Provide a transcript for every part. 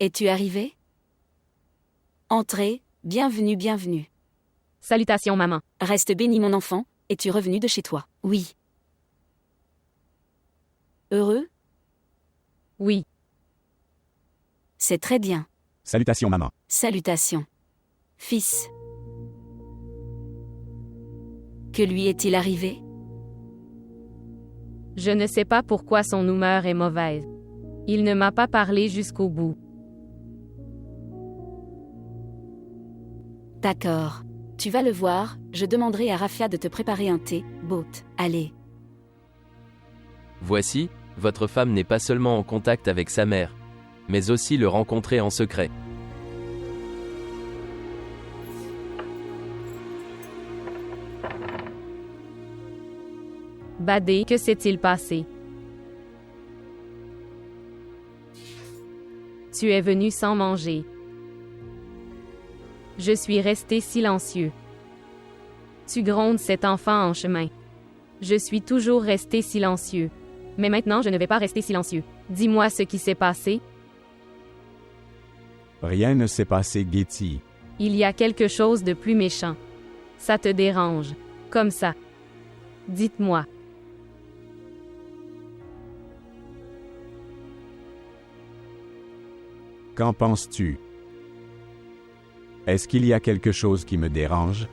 Es-tu arrivé? Entrez, bienvenue, bienvenue. Salutations, maman. Reste béni mon enfant, es-tu revenu de chez toi? Oui. Heureux? Oui. C'est très bien. Salutations, maman. Salutations. Fils. Que lui est-il arrivé? Je ne sais pas pourquoi son humeur est mauvaise. Il ne m'a pas parlé jusqu'au bout. D'accord. Tu vas le voir, je demanderai à Rafia de te préparer un thé, Boat. Allez. Voici, votre femme n'est pas seulement en contact avec sa mère, mais aussi le rencontrer en secret. Badé, que s'est-il passé? Tu es venu sans manger. Je suis resté silencieux. Tu grondes cet enfant en chemin. Je suis toujours resté silencieux. Mais maintenant je ne vais pas rester silencieux. Dis-moi ce qui s'est passé. Rien ne s'est passé, Getty. Il y a quelque chose de plus méchant. Ça te dérange. Comme ça. Dites-moi. Qu'en penses-tu? Est-ce qu'il y a quelque chose qui me dérange?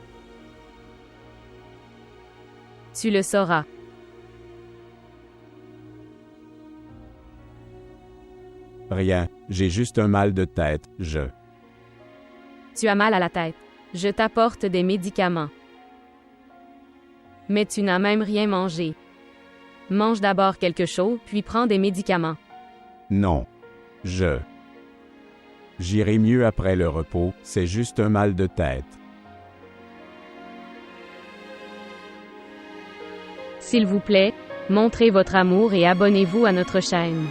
Tu le sauras. Rien, j'ai juste un mal de tête, Tu as mal à la tête. Je t'apporte des médicaments. Mais tu n'as même rien mangé. Mange d'abord quelque chose, puis prends des médicaments. Non. J'irai mieux après le repos, c'est juste un mal de tête. S'il vous plaît, montrez votre amour et abonnez-vous à notre chaîne.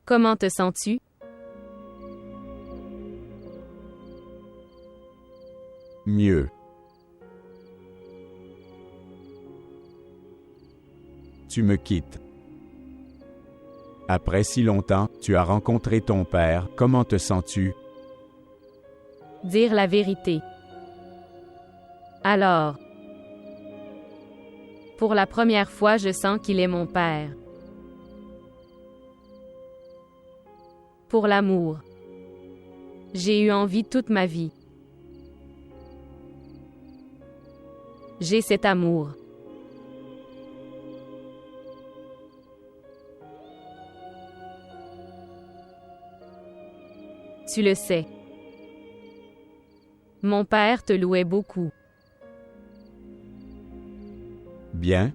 Comment te sens-tu? Mieux. Tu me quittes. Après si longtemps, tu as rencontré ton père, comment te sens-tu? Dire la vérité. Alors, pour la première fois, je sens qu'il est mon père. Pour l'amour. J'ai eu envie toute ma vie. J'ai cet amour. Tu le sais. Mon père te louait beaucoup. Bien.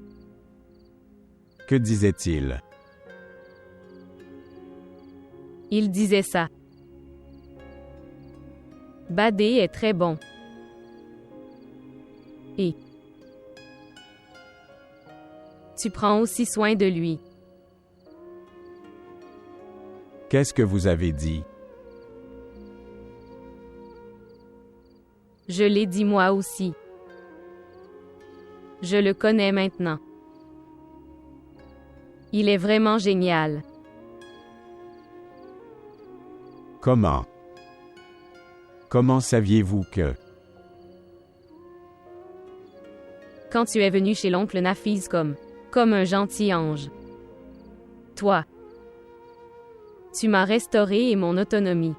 Que disait-il? Il disait ça. Badé est très bon. Et tu prends aussi soin de lui. Qu'est-ce que vous avez dit? Je l'ai dit moi aussi. Je le connais maintenant. Il est vraiment génial. Comment? Comment saviez-vous que... Quand tu es venu chez l'oncle Nafiz comme un gentil ange. Toi. Tu m'as restauré et mon autonomie.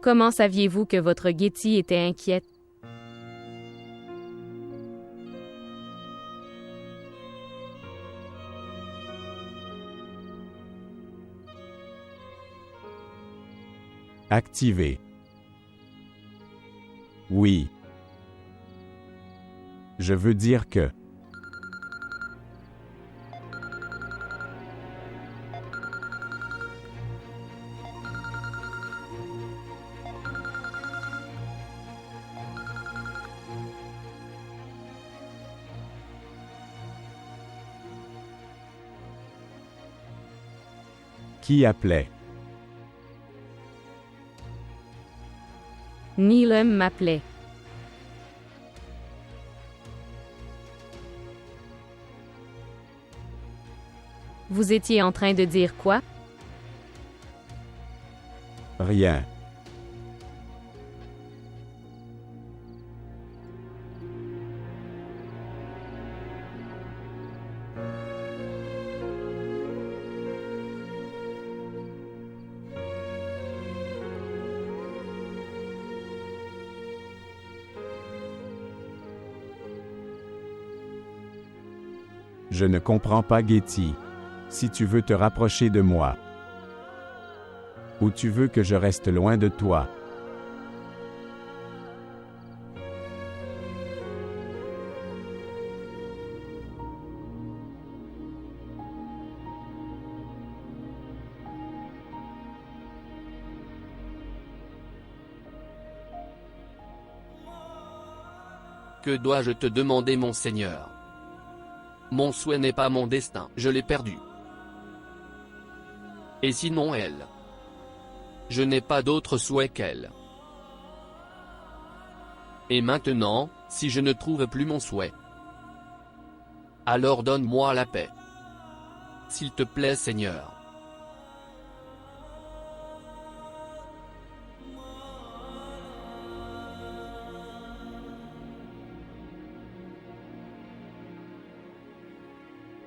Comment saviez-vous que votre Getty était inquiète? Activé. Oui. Je veux dire que. Qui appelait? Neelam m'appelait. Vous étiez en train de dire quoi? Rien. Je ne comprends pas, Getty. Si tu veux te rapprocher de moi, ou tu veux que je reste loin de toi. Que dois-je te demander, mon Seigneur? Mon souhait n'est pas mon destin, je l'ai perdu. Et sinon elle? Je n'ai pas d'autre souhait qu'elle. Et maintenant, si je ne trouve plus mon souhait, alors donne-moi la paix. S'il te plaît, Seigneur.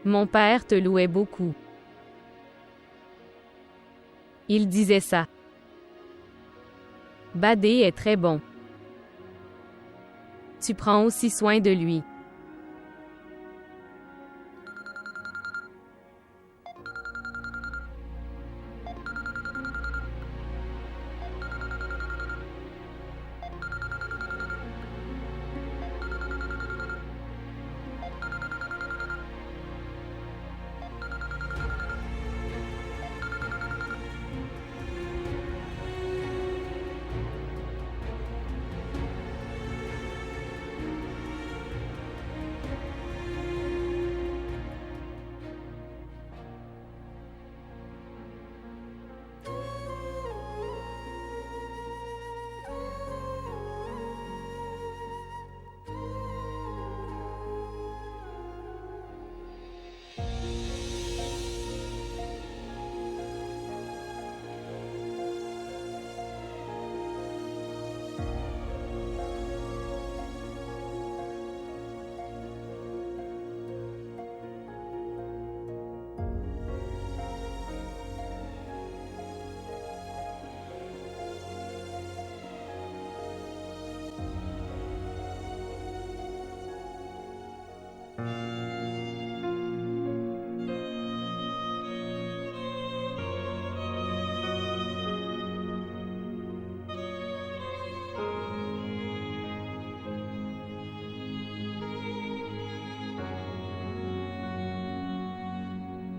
Mon père te louait beaucoup. Il disait ça. Badé est très bon. Tu prends aussi soin de lui.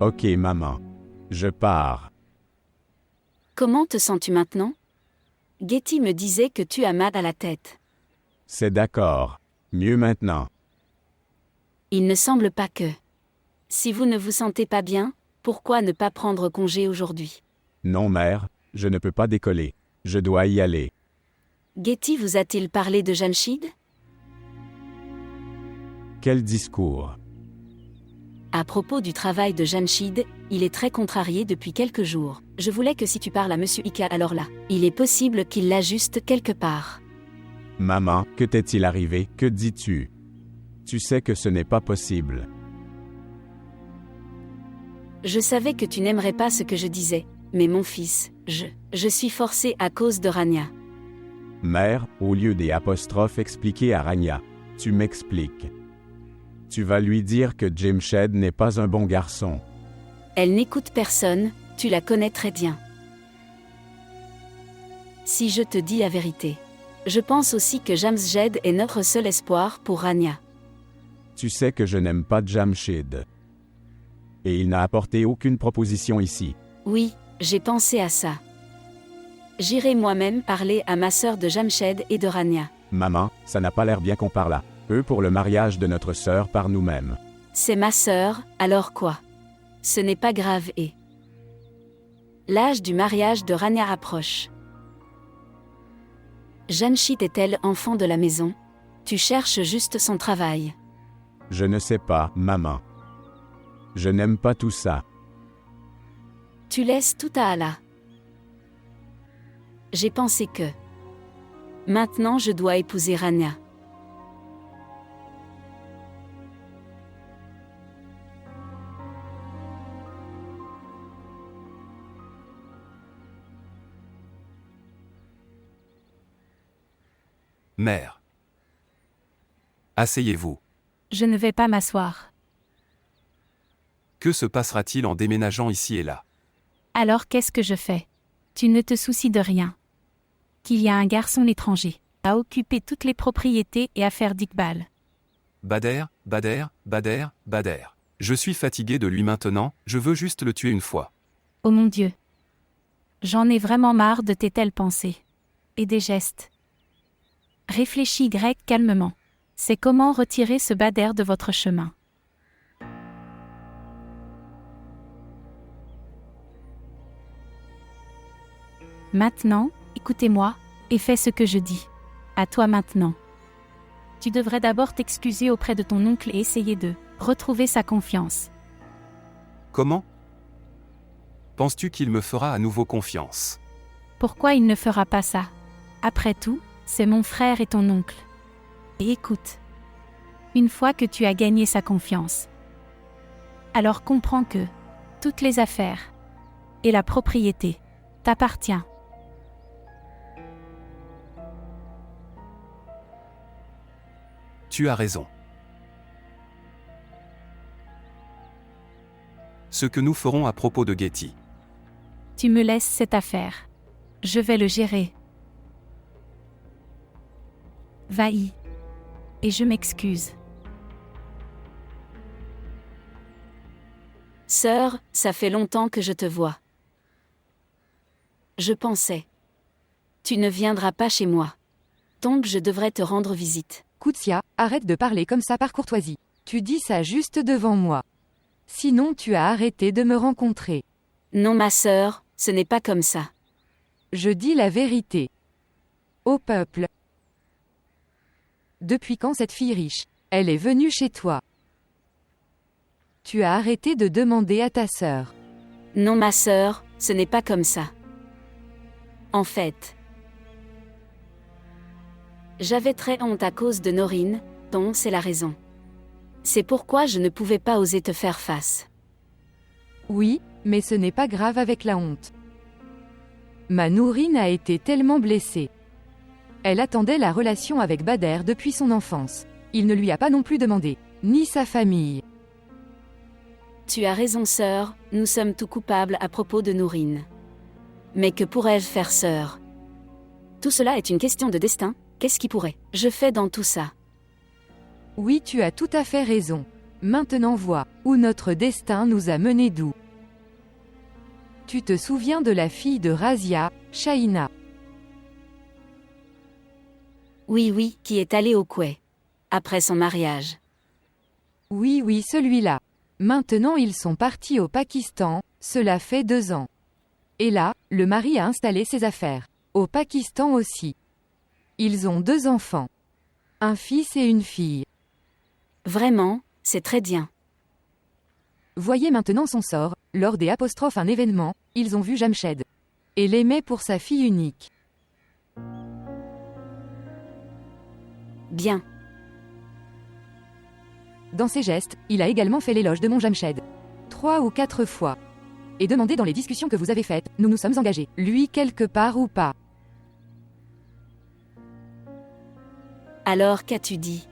Ok, maman. Je pars. Comment te sens-tu maintenant? Getty me disait que tu as mal à la tête. C'est d'accord. Mieux maintenant. Il ne semble pas que. Si vous ne vous sentez pas bien, pourquoi ne pas prendre congé aujourd'hui? Non, mère, je ne peux pas décoller. Je dois y aller. Getty vous a-t-il parlé de Jamshid? Quel discours? À propos du travail de Jamshid, il est très contrarié depuis quelques jours. Je voulais que si tu parles à Monsieur Ika, alors là, il est possible qu'il l'ajuste quelque part. Maman, que t'est-il arrivé? Que dis-tu? Tu sais que ce n'est pas possible. Je savais que tu n'aimerais pas ce que je disais, mais mon fils, je suis forcé à cause de Rania. Mère, au lieu des apostrophes expliquées à Rania, tu m'expliques. Tu vas lui dire que Jamshed n'est pas un bon garçon. Elle n'écoute personne, tu la connais très bien. Si je te dis la vérité. Je pense aussi que Jamshed est notre seul espoir pour Rania. Tu sais que je n'aime pas Jamshid. Et il n'a apporté aucune proposition ici. Oui, j'ai pensé à ça. J'irai moi-même parler à ma sœur de Jamshed et de Rania. Maman, ça n'a pas l'air bien qu'on parle là. Eux pour le mariage de notre sœur par nous-mêmes. C'est ma sœur, alors quoi? Ce n'est pas grave et... L'âge du mariage de Rania approche. Jamshid est-elle enfant de la maison? Tu cherches juste son travail. Je ne sais pas, maman. Je n'aime pas tout ça. Tu laisses tout à Allah. J'ai pensé que... Maintenant je dois épouser Rania. Mère. Asseyez-vous. Je ne vais pas m'asseoir. Que se passera-t-il en déménageant ici et là? Alors qu'est-ce que je fais? Tu ne te soucies de rien. Qu'il y a un garçon étranger à occuper toutes les propriétés et à faire d'Iqbal. Bader, Bader, Bader, Bader. Je suis fatigué de lui maintenant, je veux juste le tuer une fois. Oh mon Dieu. J'en ai vraiment marre de tes telles pensées. Et des gestes. Réfléchis grec calmement. C'est comment retirer ce Bader de votre chemin. Maintenant, écoutez-moi, et fais ce que je dis. À toi maintenant. Tu devrais d'abord t'excuser auprès de ton oncle et essayer de retrouver sa confiance. Comment? Penses-tu qu'il me fera à nouveau confiance? Pourquoi il ne fera pas ça? Après tout, c'est mon frère et ton oncle. Et écoute. Une fois que tu as gagné sa confiance, alors comprends que toutes les affaires et la propriété t'appartiennent. Tu as raison. Ce que nous ferons à propos de Getty. Tu me laisses cette affaire. Je vais le gérer. Va-y. Et je m'excuse. Sœur, ça fait longtemps que je te vois. Je pensais. Tu ne viendras pas chez moi. Donc je devrais te rendre visite. Koutsia, arrête de parler comme ça par courtoisie. Tu dis ça juste devant moi. Sinon tu as arrêté de me rencontrer. Non ma sœur, ce n'est pas comme ça. Je dis la vérité. Au peuple. Depuis quand cette fille riche, elle est venue chez toi? Tu as arrêté de demander à ta sœur. Non ma sœur, ce n'est pas comme ça. En fait, j'avais très honte à cause de Norine, dont c'est la raison. C'est pourquoi je ne pouvais pas oser te faire face. Oui, mais ce n'est pas grave avec la honte. Ma Nourine a été tellement blessée. Elle attendait la relation avec Bader depuis son enfance. Il ne lui a pas non plus demandé, ni sa famille. Tu as raison sœur, nous sommes tous coupables à propos de Nourine. Mais que pourrais-je faire sœur? Tout cela est une question de destin, qu'est-ce qui pourrait? Je fais dans tout ça. Oui, tu as tout à fait raison. Maintenant vois, où notre destin nous a menés d'où. Tu te souviens de la fille de Razia, Shaina? Oui, qui est allée au Koweït. Après son mariage. Oui, celui-là. Maintenant ils sont partis au Pakistan, cela fait 2 ans. Et là, le mari a installé ses affaires. Au Pakistan aussi. Ils ont 2 enfants. Un fils et une fille. Vraiment, c'est très bien. Voyez maintenant son sort, lors des apostrophes un événement, ils ont vu Jamshed. Et l'aimaient pour sa fille unique. Bien. Dans ses gestes, il a également fait l'éloge de mon Jamshed. 3 ou 4 fois. Et demandé dans les discussions que vous avez faites, nous nous sommes engagés, lui quelque part ou pas. Alors qu'as-tu dit?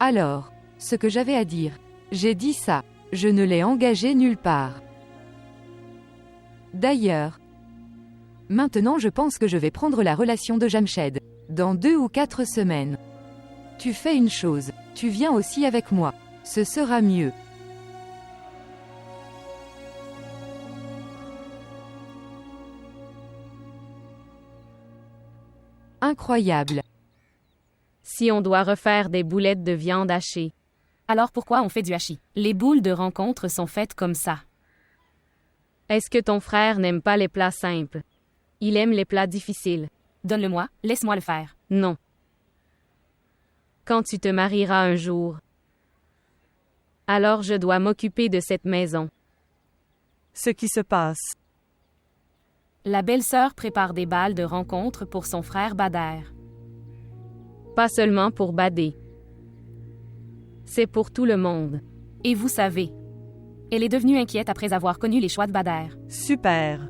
Alors, ce que j'avais à dire. J'ai dit ça. Je ne l'ai engagé nulle part. D'ailleurs, Maintenant je pense que je vais prendre la relation de Jamshed. Dans 2 ou 4 semaines. Tu fais une chose, tu viens aussi avec moi. Ce sera mieux. Incroyable. Si on doit refaire des boulettes de viande hachée. Alors pourquoi on fait du hachis? Les boules de rencontre sont faites comme ça. Est-ce que ton frère n'aime pas les plats simples? Il aime les plats difficiles. Donne-le-moi, laisse-moi le faire. Non. Quand tu te marieras un jour, alors je dois m'occuper de cette maison. Ce qui se passe. La belle-sœur prépare des balles de rencontre pour son frère Bader. Pas seulement pour Badé. C'est pour tout le monde. Et vous savez, elle est devenue inquiète après avoir connu les choix de Bader. Super.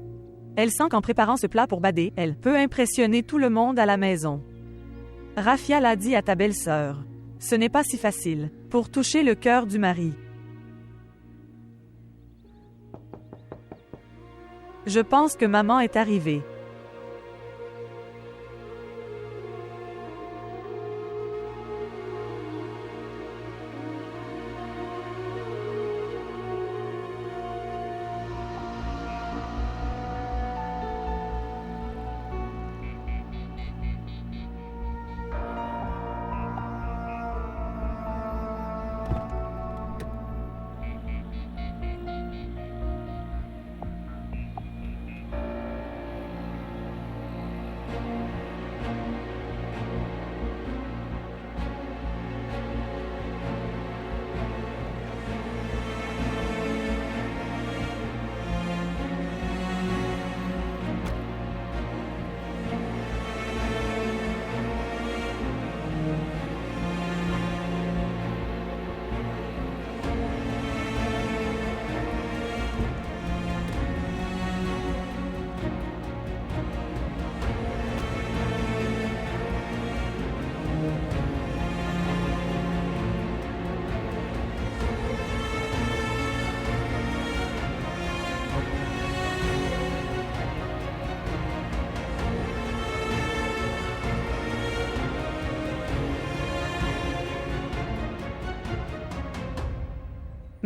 Elle sent qu'en préparant ce plat pour Badé, elle peut impressionner tout le monde à la maison. Rafia l'a dit à ta belle-sœur. Ce n'est pas si facile, pour toucher le cœur du mari. Je pense que maman est arrivée.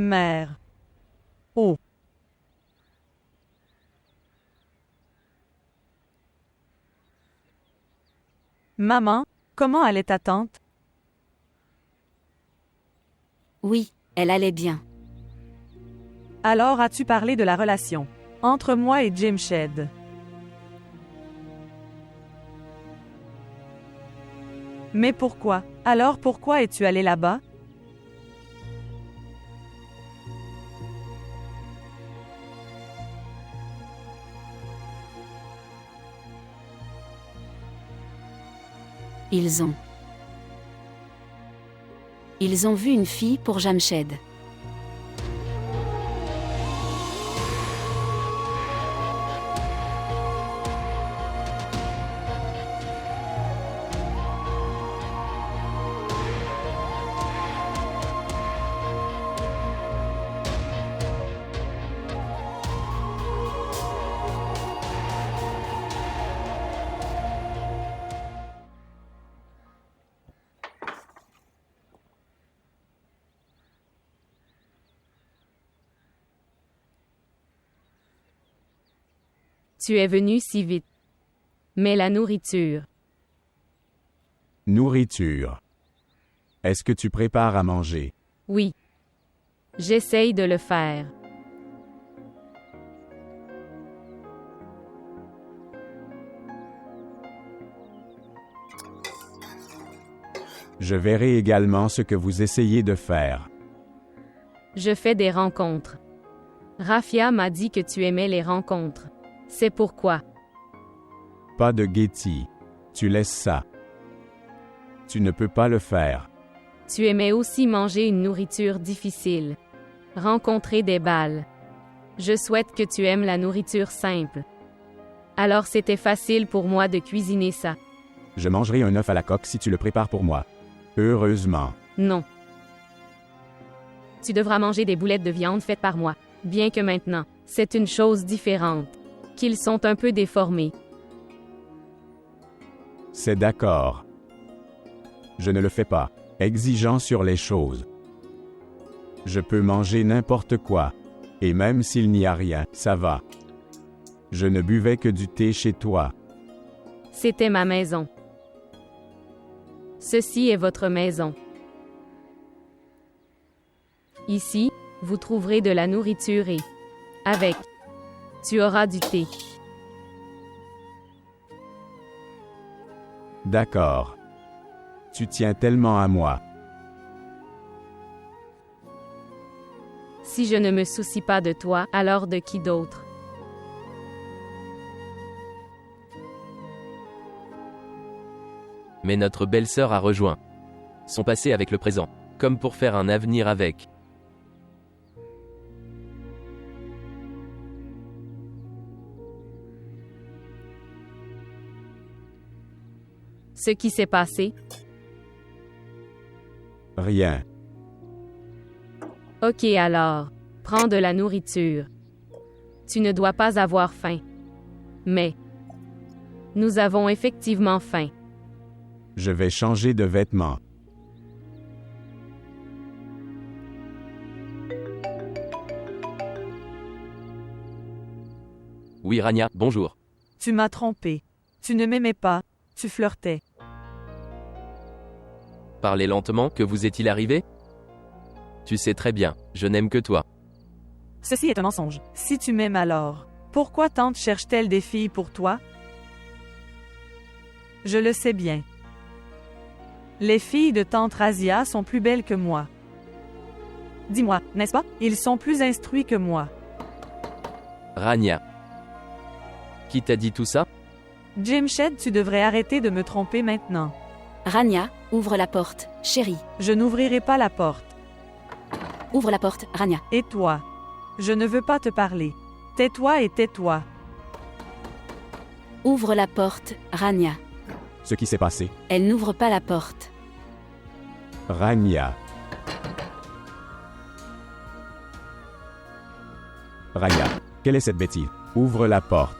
Mère. Oh. Maman, comment allait ta tante? Oui, elle allait bien. Alors as-tu parlé de la relation entre moi et Jamshed? Mais pourquoi? Alors pourquoi es-tu allé là-bas? Ils ont vu une fille pour Jamshed. Tu es venu si vite. Mais la nourriture. Nourriture. Est-ce que tu prépares à manger? Oui. J'essaye de le faire. Je verrai également ce que vous essayez de faire. Je fais des rencontres. Rafia m'a dit que tu aimais les rencontres. C'est pourquoi. Pas de Getty. Tu laisses ça. Tu ne peux pas le faire. Tu aimais aussi manger une nourriture difficile. Rencontrer des balles. Je souhaite que tu aimes la nourriture simple. Alors c'était facile pour moi de cuisiner ça. Je mangerai un œuf à la coque si tu le prépares pour moi. Heureusement. Non. Tu devras manger des boulettes de viande faites par moi. Bien que maintenant, c'est une chose différente. Qu'ils sont un peu déformés. C'est d'accord. Je ne le fais pas. Exigeant sur les choses. Je peux manger n'importe quoi. Et même s'il n'y a rien, ça va. Je ne buvais que du thé chez toi. C'était ma maison. Ceci est votre maison. Ici, vous trouverez de la nourriture et, avec, tu auras du thé. D'accord. Tu tiens tellement à moi. Si je ne me soucie pas de toi, alors de qui d'autre? Mais notre belle-sœur a rejoint son passé avec le présent, comme pour faire un avenir avec. Ce qui s'est passé? Rien. Ok alors, prends de la nourriture. Tu ne dois pas avoir faim. Mais, nous avons effectivement faim. Je vais changer de vêtements. Oui Rania, bonjour. Tu m'as trompé. Tu ne m'aimais pas. Tu flirtais. Parlez lentement, que vous est-il arrivé? Tu sais très bien, je n'aime que toi. Ceci est un mensonge. Si tu m'aimes alors, pourquoi tante cherche-t-elle des filles pour toi? Je le sais bien. Les filles de tante Razia sont plus belles que moi. Dis-moi, n'est-ce pas? Ils sont plus instruits que moi. Rania. Qui t'a dit tout ça? Jim Shed, tu devrais arrêter de me tromper maintenant. Rania, ouvre la porte, chérie. Je n'ouvrirai pas la porte. Ouvre la porte, Rania. Et toi? Je ne veux pas te parler. Tais-toi et tais-toi. Ouvre la porte, Rania. Ce qui s'est passé. Elle n'ouvre pas la porte. Rania. Rania, quelle est cette bêtise? Ouvre la porte.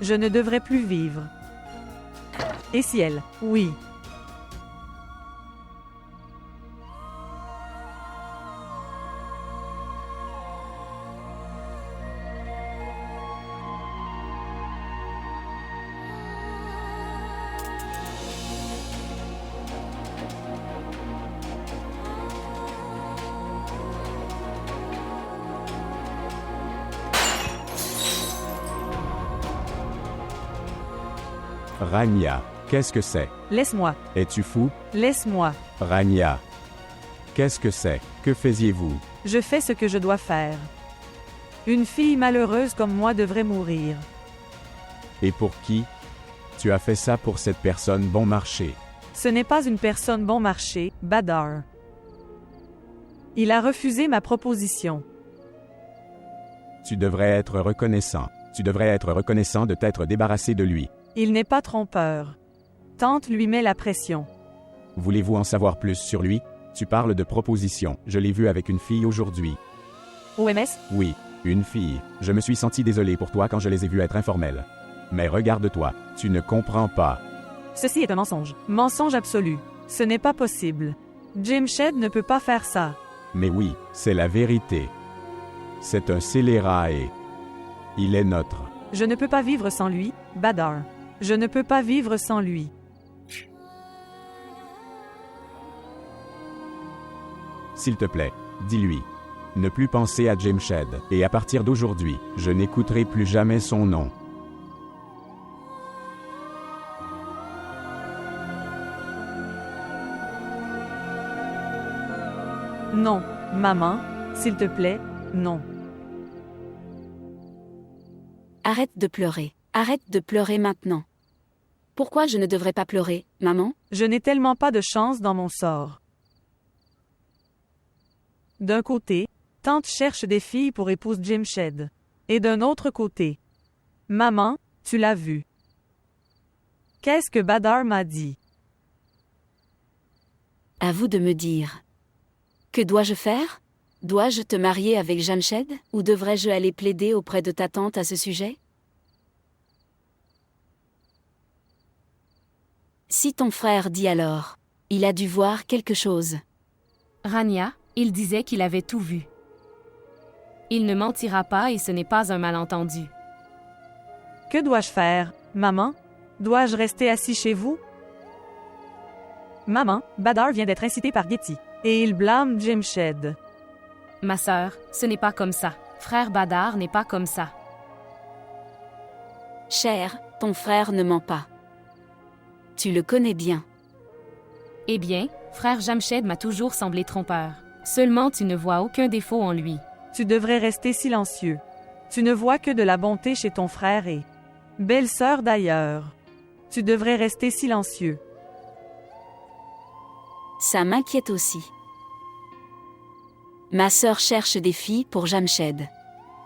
Je ne devrais plus vivre. Et ciel, oui. Rania, qu'est-ce que c'est? Laisse-moi. Es-tu fou? Laisse-moi. Rania. Qu'est-ce que c'est? Que faisiez-vous? Je fais ce que je dois faire. Une fille malheureuse comme moi devrait mourir. Et pour qui? Tu as fait ça pour cette personne bon marché. Ce n'est pas une personne bon marché, Badar. Il a refusé ma proposition. Tu devrais être reconnaissant. Tu devrais être reconnaissant de t'être débarrassé de lui. Il n'est pas trompeur. Tante lui met la pression. Voulez-vous en savoir plus sur lui? Tu parles de proposition. Je l'ai vu avec une fille aujourd'hui. OMS? Oui, une fille. Je me suis senti désolé pour toi quand je les ai vus être informels. Mais regarde-toi, tu ne comprends pas. Ceci est un mensonge. Mensonge absolu. Ce n'est pas possible. Jim Shed ne peut pas faire ça. Mais oui, c'est la vérité. C'est un scélérat et... il est notre. Je ne peux pas vivre sans lui, Badar. Je ne peux pas vivre sans lui. S'il te plaît, dis-lui. Ne plus penser à Jim Shed, et à partir d'aujourd'hui, je n'écouterai plus jamais son nom. Non, maman, s'il te plaît, non. Arrête de pleurer. Arrête de pleurer maintenant. Pourquoi je ne devrais pas pleurer, maman? Je n'ai tellement pas de chance dans mon sort. D'un côté, tante cherche des filles pour épouse Jim Shed. Et d'un autre côté, maman, tu l'as vu. Qu'est-ce que Badar m'a dit? À vous de me dire. Que dois-je faire? Dois-je te marier avec Jamshed, ou devrais-je aller plaider auprès de ta tante à ce sujet? Si ton frère dit alors, il a dû voir quelque chose. Rania, il disait qu'il avait tout vu. Il ne mentira pas et ce n'est pas un malentendu. Que dois-je faire, maman? Dois-je rester assis chez vous? Maman, Badar vient d'être incité par Getty. Et il blâme Jimshed. Ma sœur, ce n'est pas comme ça. Frère Badar n'est pas comme ça. Cher, ton frère ne ment pas. Tu le connais bien. Eh bien, frère Jamshed m'a toujours semblé trompeur. Seulement tu ne vois aucun défaut en lui. Tu devrais rester silencieux. Tu ne vois que de la bonté chez ton frère et... belle-sœur d'ailleurs. Tu devrais rester silencieux. Ça m'inquiète aussi. Ma sœur cherche des filles pour Jamshed.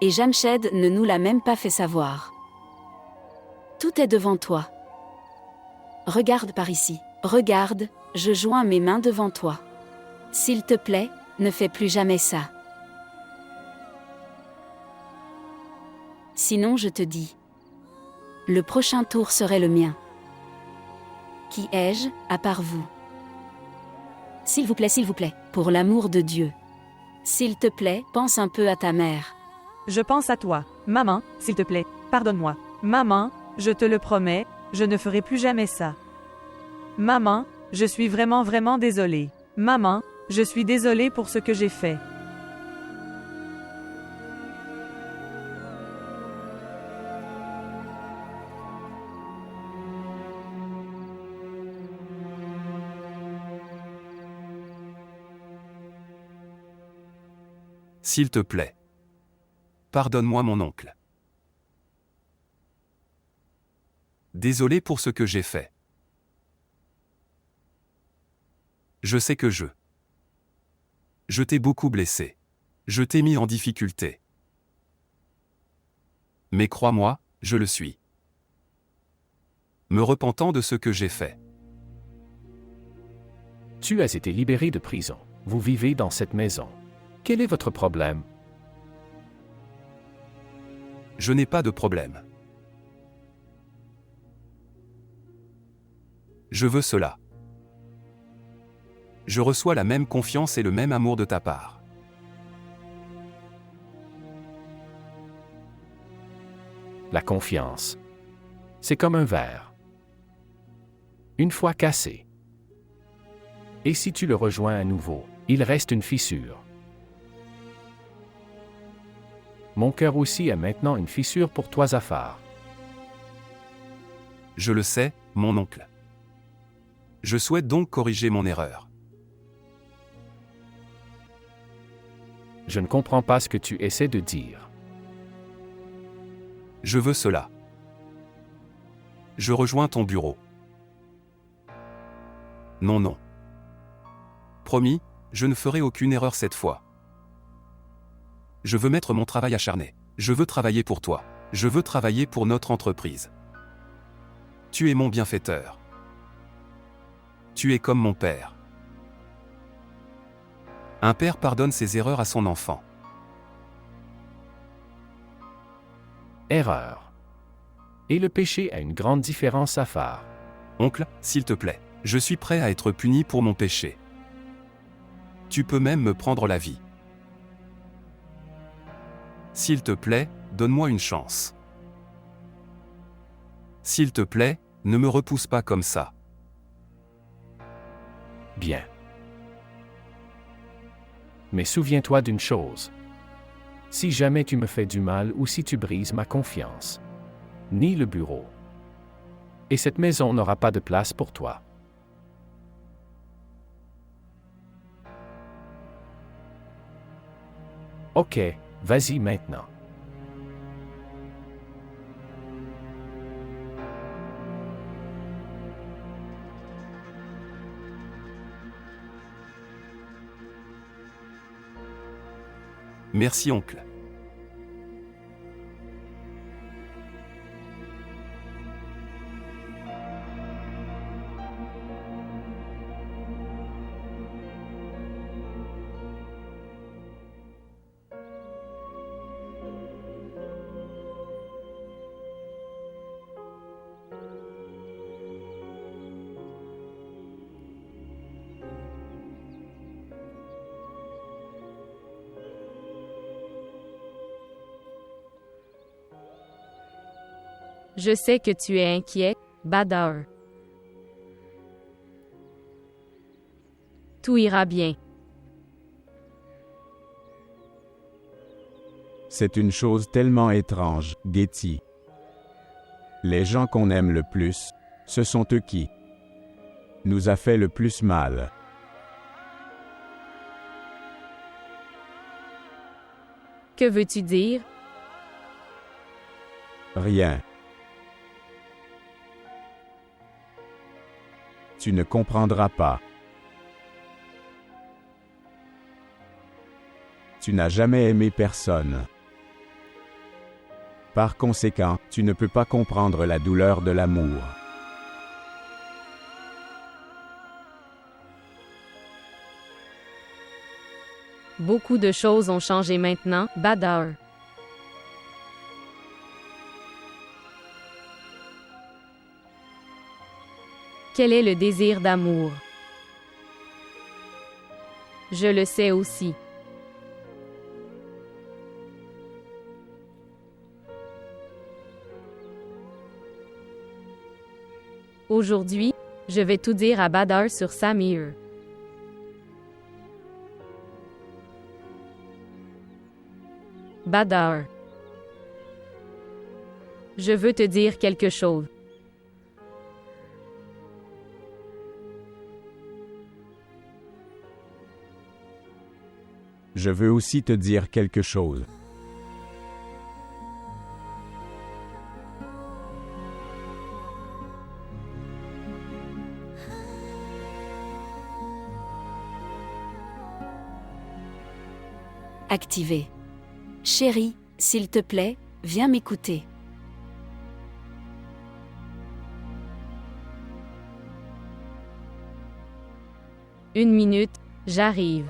Et Jamshed ne nous l'a même pas fait savoir. Tout est devant toi. Regarde par ici. Regarde, je joins mes mains devant toi. S'il te plaît, ne fais plus jamais ça. Sinon je te dis. Le prochain tour serait le mien. Qui ai-je, à part vous? S'il vous plaît, pour l'amour de Dieu. S'il te plaît, pense un peu à ta mère. Je pense à toi. Maman, s'il te plaît, pardonne-moi. Maman, je te le promets, je ne ferai plus jamais ça. Maman, je suis vraiment désolée. Maman, je suis désolée pour ce que j'ai fait. S'il te plaît. Pardonne-moi mon oncle. Désolé pour ce que j'ai fait. Je sais que je t'ai beaucoup blessé. Je t'ai mis en difficulté. Mais crois-moi, je le suis. Me repentant de ce que j'ai fait. Tu as été libéré de prison. Vous vivez dans cette maison. Quel est votre problème? Je n'ai pas de problème. Je veux cela. Je reçois la même confiance et le même amour de ta part. La confiance. C'est comme un verre. Une fois cassé. Et si tu le rejoins à nouveau, il reste une fissure. Mon cœur aussi a maintenant une fissure pour toi, Zafar. Je le sais, mon oncle. Je souhaite donc corriger mon erreur. Je ne comprends pas ce que tu essaies de dire. Je veux cela. Je rejoins ton bureau. Non. Promis, je ne ferai aucune erreur cette fois. Je veux mettre mon travail acharné. Je veux travailler pour toi. Je veux travailler pour notre entreprise. Tu es mon bienfaiteur. Tu es comme mon père. Un père pardonne ses erreurs à son enfant. Erreur. Et le péché a une grande différence, Zafar. Oncle, s'il te plaît, je suis prêt à être puni pour mon péché. Tu peux même me prendre la vie. S'il te plaît, donne-moi une chance. S'il te plaît, ne me repousse pas comme ça. Bien. Mais souviens-toi d'une chose. Si jamais tu me fais du mal ou si tu brises ma confiance, ni le bureau, et cette maison n'aura pas de place pour toi. Ok, vas-y maintenant. Merci oncle. Je sais que tu es inquiet, Badar. Tout ira bien. C'est une chose tellement étrange, Getty. Les gens qu'on aime le plus, ce sont eux qui nous a fait le plus mal. Que veux-tu dire? Rien. Tu ne comprendras pas. Tu n'as jamais aimé personne. Par conséquent, tu ne peux pas comprendre la douleur de l'amour. Beaucoup de choses ont changé maintenant, Badar. Quel est le désir d'amour? Je le sais aussi. Aujourd'hui, je vais tout dire à Badar sur Samir. Badar. Je veux te dire quelque chose. Je veux aussi te dire quelque chose. Activé. Chérie, s'il te plaît, viens m'écouter. Une minute, j'arrive.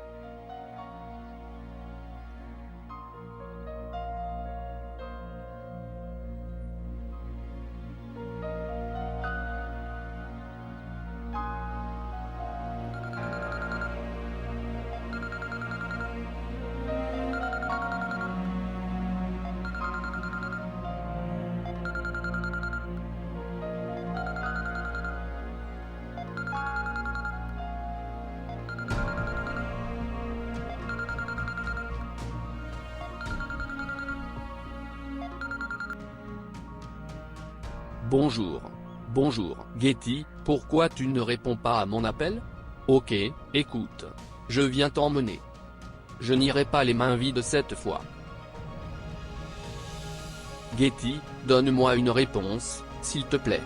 Bonjour. Bonjour, Getty, pourquoi tu ne réponds pas à mon appel? Ok, écoute. Je viens t'emmener. Je n'irai pas les mains vides cette fois. Getty, donne-moi une réponse, s'il te plaît.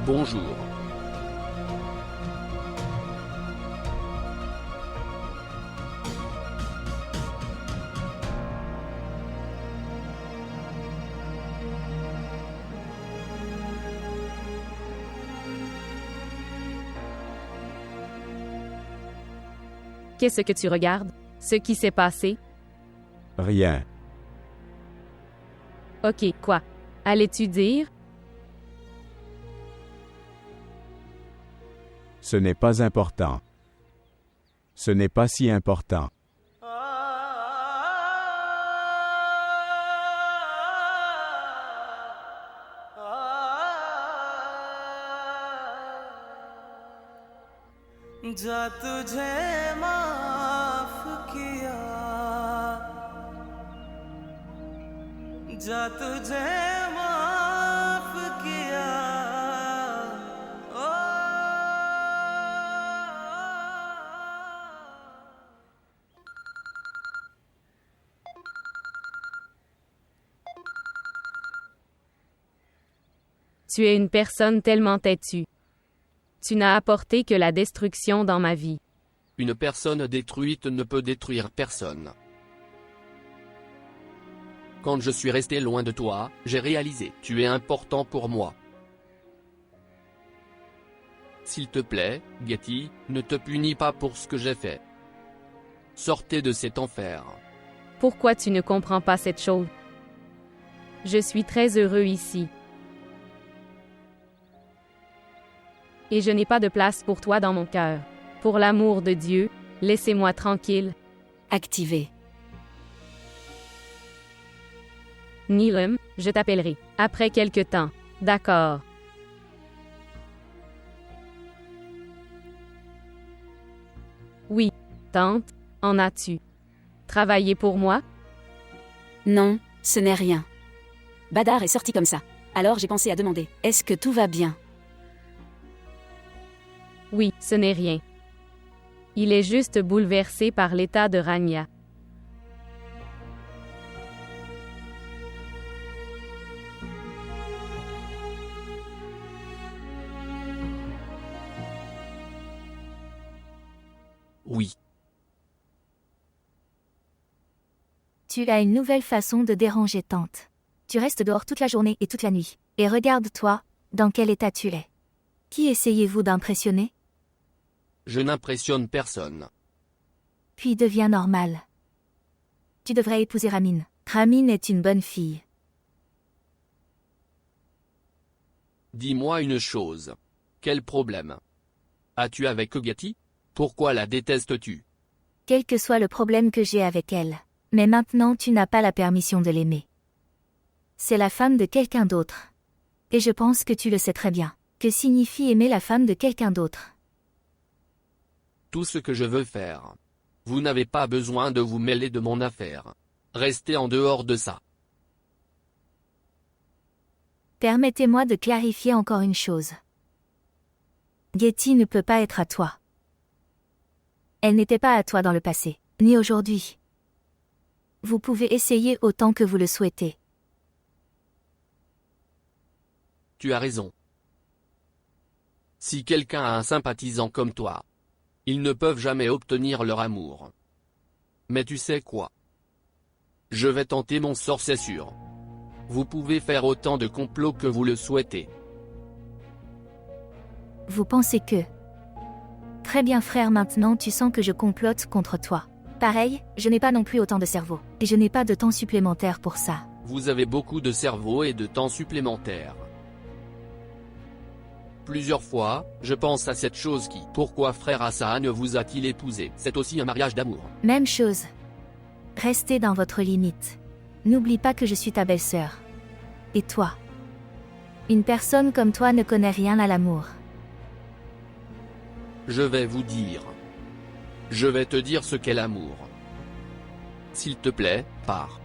Bonjour. Qu'est-ce que tu regardes? Ce qui s'est passé? Rien. Ok, quoi? Allais-tu dire? Ce n'est pas important. Ce n'est pas si important. जा तुझे माफ किया जा तुझे माफ किया Tu es une personne tellement têtue. Tu n'as apporté que la destruction dans ma vie. Une personne détruite ne peut détruire personne. Quand je suis resté loin de toi, j'ai réalisé, tu es important pour moi. S'il te plaît, Getty, ne te punis pas pour ce que j'ai fait. Sortez de cet enfer. Pourquoi tu ne comprends pas cette chose? Je suis très heureux ici. Et je n'ai pas de place pour toi dans mon cœur. Pour l'amour de Dieu, laissez-moi tranquille. Activé. Nilum, je t'appellerai. Après quelque temps. D'accord. Oui. Tante, en as-tu travaillé pour moi? Non, ce n'est rien. Badar est sorti comme ça. Alors j'ai pensé à demander, est-ce que tout va bien? Oui, ce n'est rien. Il est juste bouleversé par l'état de Rania. Oui. Tu as une nouvelle façon de déranger tante. Tu restes dehors toute la journée et toute la nuit. Et regarde-toi, dans quel état tu es. Qui essayez-vous d'impressionner? Je n'impressionne personne. Puis deviens normal. Tu devrais épouser Ramin. Ramin est une bonne fille. Dis-moi une chose. Quel problème as-tu avec Getty? Pourquoi la détestes-tu? Quel que soit le problème que j'ai avec elle. Mais maintenant tu n'as pas la permission de l'aimer. C'est la femme de quelqu'un d'autre. Et je pense que tu le sais très bien. Que signifie aimer la femme de quelqu'un d'autre? Tout ce que je veux faire. Vous n'avez pas besoin de vous mêler de mon affaire. Restez en dehors de ça. Permettez-moi de clarifier encore une chose. Getty ne peut pas être à toi. Elle n'était pas à toi dans le passé, ni aujourd'hui. Vous pouvez essayer autant que vous le souhaitez. Tu as raison. Si quelqu'un a un sympathisant comme toi, ils ne peuvent jamais obtenir leur amour. Mais tu sais quoi? Je vais tenter mon sort, c'est sûr. Vous pouvez faire autant de complots que vous le souhaitez. Vous pensez que... Très bien frère, maintenant tu sens que je complote contre toi. Pareil, je n'ai pas non plus autant de cerveau. Et je n'ai pas de temps supplémentaire pour ça. Vous avez beaucoup de cerveau et de temps supplémentaire. Plusieurs fois, je pense à cette chose qui... Pourquoi frère Hassan vous a-t-il épousé? C'est aussi un mariage d'amour. Même chose. Restez dans votre limite. N'oublie pas que je suis ta belle-sœur. Et toi? Une personne comme toi ne connaît rien à l'amour. Je vais vous dire. Je vais te dire ce qu'est l'amour. S'il te plaît, pars.